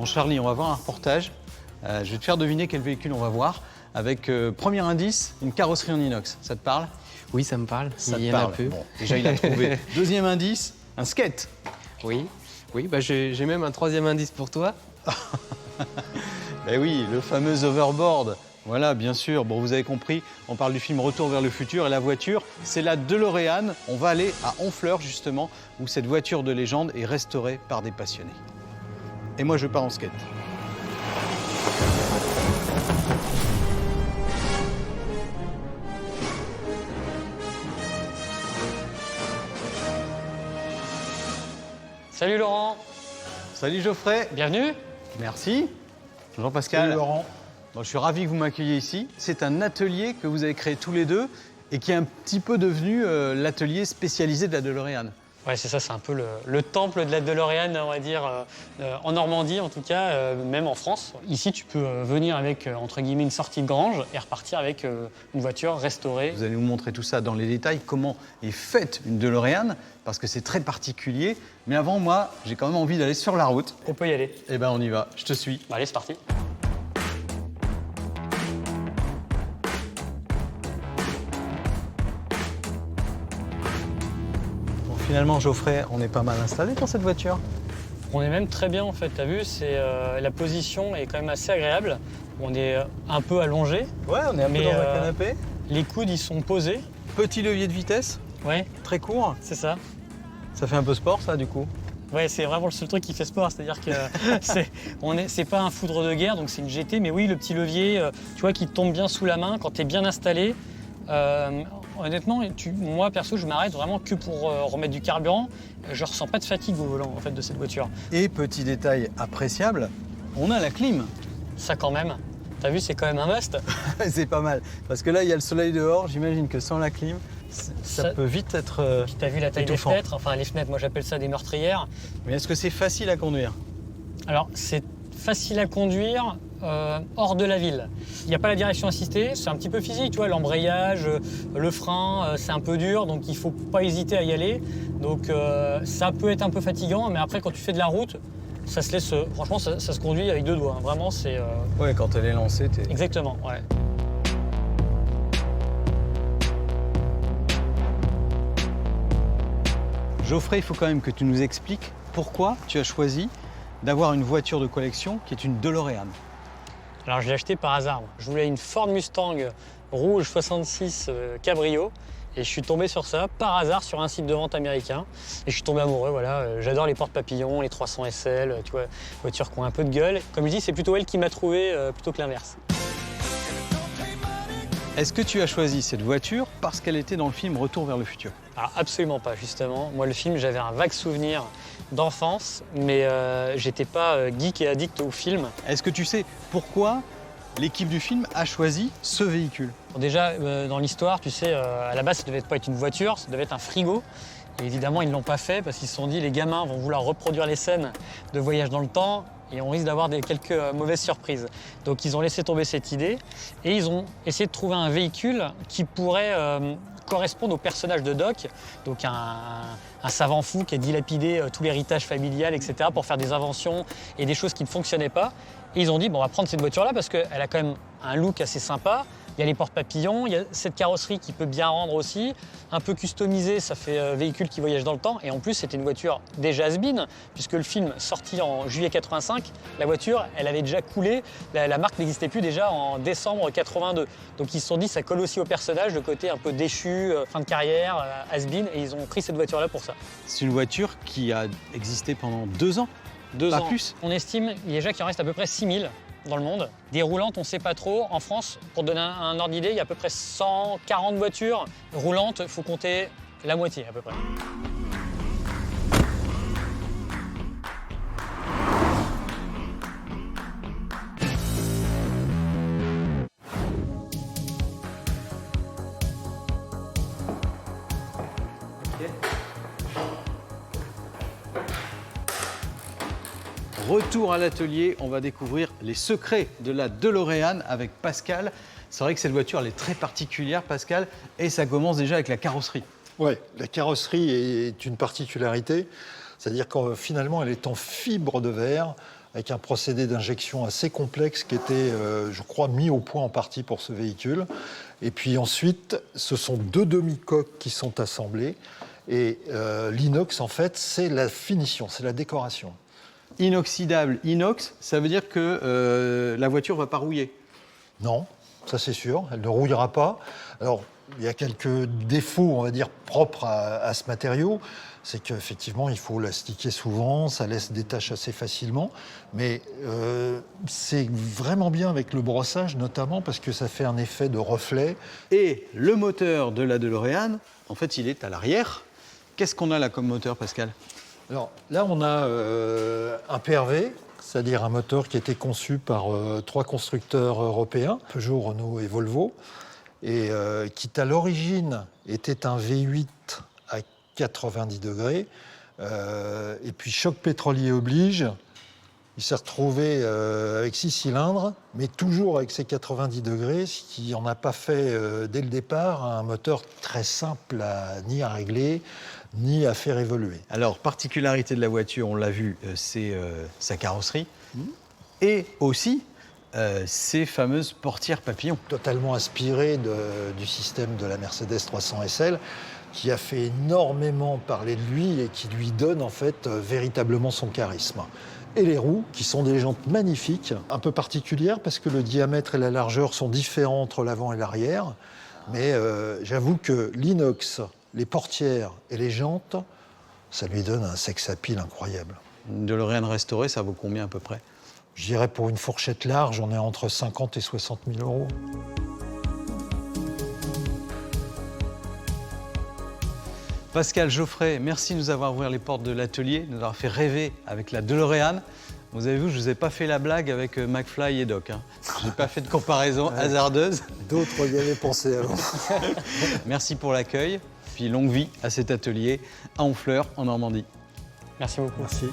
Bon Charlie, on va voir un reportage. Je vais te faire deviner quel véhicule on va voir. Avec premier indice, une carrosserie en inox. Ça te parle? Oui, ça me parle. Ça Il te y en a parle. peu. Bon, déjà, il a trouvé. Deuxième indice, un skate. Oui, oui, bah j'ai même un troisième indice pour toi. Ben oui, le fameux overboard. Voilà, bien sûr. Bon, vous avez compris, on parle du film Retour vers le futur et la voiture, c'est la DeLorean. On va aller à Honfleur, justement, où cette voiture de légende est restaurée par des passionnés. Et moi, je pars en skate. Salut Laurent, Salut Geoffrey. bienvenue. Merci. Jean-Pascal. Salut Laurent. Bon, je suis ravi que vous m'accueilliez ici. C'est un atelier que vous avez créé tous les deux et qui est un petit peu devenu l'atelier spécialisé de la DeLorean. Ouais, c'est ça, c'est un peu le temple de la DeLorean, on va dire, en Normandie en tout cas, même en France. Ici, tu peux venir avec, entre guillemets, une sortie de grange et repartir avec une voiture restaurée. Vous allez nous montrer tout ça dans les détails, comment est faite une DeLorean, parce que c'est très particulier. Mais avant, moi, j'ai quand même envie d'aller sur la route. On peut y aller. Eh ben, on y va. Je te suis. Bah, allez, c'est parti. Bon, finalement, Geoffrey, on est pas mal installé dans cette voiture. On est même très bien en fait, t'as vu, la position est quand même assez agréable. On est un peu allongé, Ouais, on est un peu Mais, dans un canapé. les coudes ils sont posés. Petit levier de vitesse, Ouais, très court. c'est ça. Ça fait un peu sport, ça, du coup. Ouais, c'est vraiment le seul truc qui fait sport, c'est-à-dire que c'est pas un foudre de guerre, donc c'est une GT, mais oui, le petit levier, tu vois, qui tombe bien sous la main quand tu es bien installé. Honnêtement, moi perso, je m'arrête vraiment que pour remettre du carburant. Je ressens pas de fatigue au volant en fait de cette voiture. Et petit détail appréciable, on a la clim. Ça quand même. T'as vu, c'est quand même un must. C'est pas mal. Parce que là, il y a le soleil dehors. J'imagine que sans la clim, ça Ça- peut vite être. Puis t'as vu la taille Étouffant. des fenêtres. Enfin, les fenêtres, moi j'appelle ça des meurtrières. Mais est-ce que c'est facile à conduire? Alors, c'est facile à conduire hors de la ville. Il n'y a pas la direction assistée, c'est un petit peu physique, tu vois, l'embrayage, le frein, c'est un peu dur, donc il ne faut pas hésiter à y aller. Donc ça peut être un peu fatigant, mais après, quand tu fais de la route, ça se laisse, franchement, ça se conduit avec deux doigts. Hein. Vraiment, c'est Ouais, quand elle est lancée, t'es. exactement, ouais. Geoffrey, il faut quand même que tu nous expliques pourquoi tu as choisi d'avoir une voiture de collection qui est une DeLorean. Alors, je l'ai acheté par hasard. Je voulais une Ford Mustang rouge 66 cabrio. Et je suis tombé sur ça par hasard sur un site de vente américain. Et je suis tombé amoureux, voilà. J'adore les porte-papillons, les 300 SL, tu vois, voitures qui ont un peu de gueule. Comme je dis, c'est plutôt elle qui m'a trouvé plutôt que l'inverse. Est-ce que tu as choisi cette voiture parce qu'elle était dans le film Retour vers le futur? Alors absolument pas, justement. Moi, le film, j'avais un vague souvenir d'enfance, mais j'étais pas geek et addict au film. Est-ce que tu sais pourquoi l'équipe du film a choisi ce véhicule? Bon, déjà, dans l'histoire, tu sais, à la base, ça devait pas être une voiture, ça devait être un frigo. Et évidemment, ils ne l'ont pas fait parce qu'ils se sont dit les gamins vont vouloir reproduire les scènes de voyage dans le temps et on risque d'avoir quelques mauvaises surprises. Donc ils ont laissé tomber cette idée et ils ont essayé de trouver un véhicule qui pourrait correspondre au personnage de Doc, donc un savant fou qui a dilapidé tout l'héritage familial, etc., pour faire des inventions et des choses qui ne fonctionnaient pas. Et ils ont dit, bon, on va prendre cette voiture-là parce qu'elle a quand même un look assez sympa. Il y a les porte-papillons, il y a cette carrosserie qui peut bien rendre aussi, un peu customisée, ça fait véhicule qui voyage dans le temps. Et en plus, c'était une voiture déjà has-been, puisque le film sorti en juillet 85, la voiture, elle avait déjà coulé, la marque n'existait plus déjà en décembre 82. Donc ils se sont dit, ça colle aussi au personnage, le côté un peu déchu, fin de carrière, has-been, et ils ont pris cette voiture-là pour ça. C'est une voiture qui a existé pendant 2 ans. 2 Pas ans. plus. On estime déjà qu'il en reste à peu près 6000 dans le monde. Des roulantes, on ne sait pas trop. En France, pour donner un ordre d'idée, il y a à peu près 140 voitures roulantes. Il faut compter la moitié à peu près. Retour à l'atelier, on va découvrir les secrets de la DeLorean avec Pascal. C'est vrai que cette voiture, elle est très particulière, Pascal, et ça commence déjà avec la carrosserie. Oui, la carrosserie est une particularité, c'est-à-dire que finalement, elle est en fibre de verre avec un procédé d'injection assez complexe qui était, je crois, mis au point en partie pour ce véhicule. Et puis ensuite, ce sont 2 demi-coques qui sont assemblées. Et l'inox, en fait, c'est la finition, c'est la décoration. Inoxydable, inox, ça veut dire que la voiture ne va pas rouiller. Non, ça c'est sûr, elle ne rouillera pas. Alors, il y a quelques défauts, on va dire, propres à ce matériau. C'est qu'effectivement, il faut l'astiquer souvent, ça laisse des taches assez facilement. Mais c'est vraiment bien avec le brossage, notamment parce que ça fait un effet de reflet. Et le moteur de la DeLorean, en fait, il est à l'arrière. Qu'est-ce qu'on a là comme moteur, Pascal? Alors là, on a un PRV, c'est-à-dire un moteur qui a été conçu par 3 constructeurs européens, Peugeot, Renault et Volvo, et qui à l'origine était un V8 à 90 degrés. Et puis choc pétrolier oblige, il s'est retrouvé avec 6 cylindres, mais toujours avec ses 90 degrés, ce qui n'en a pas fait dès le départ un moteur très simple ni à régler, ni à faire évoluer. Alors, particularité de la voiture, on l'a vu, c'est sa carrosserie. Et aussi, ces fameuses portières papillons. Totalement inspiré du système de la Mercedes 300 SL, qui a fait énormément parler de lui et qui lui donne en fait véritablement son charisme. Et les roues, qui sont des jantes magnifiques, un peu particulières parce que le diamètre et la largeur sont différents entre l'avant et l'arrière. Mais j'avoue que l'inox, les portières et les jantes, ça lui donne un sex appeal incroyable. Une DeLorean restaurée, ça vaut combien à peu près? Je dirais pour une fourchette large, on est entre 50 et 60 000 euros. Pascal Geoffrey, merci de nous avoir ouvert les portes de l'atelier, de nous avoir fait rêver avec la DeLorean. Vous avez vu, je ne vous ai pas fait la blague avec McFly et Doc. Je n'ai pas fait de comparaison hasardeuse. D'autres y avaient pensé avant. Merci pour l'accueil, puis longue vie à cet atelier à Honfleur, en Normandie. Merci beaucoup. Merci.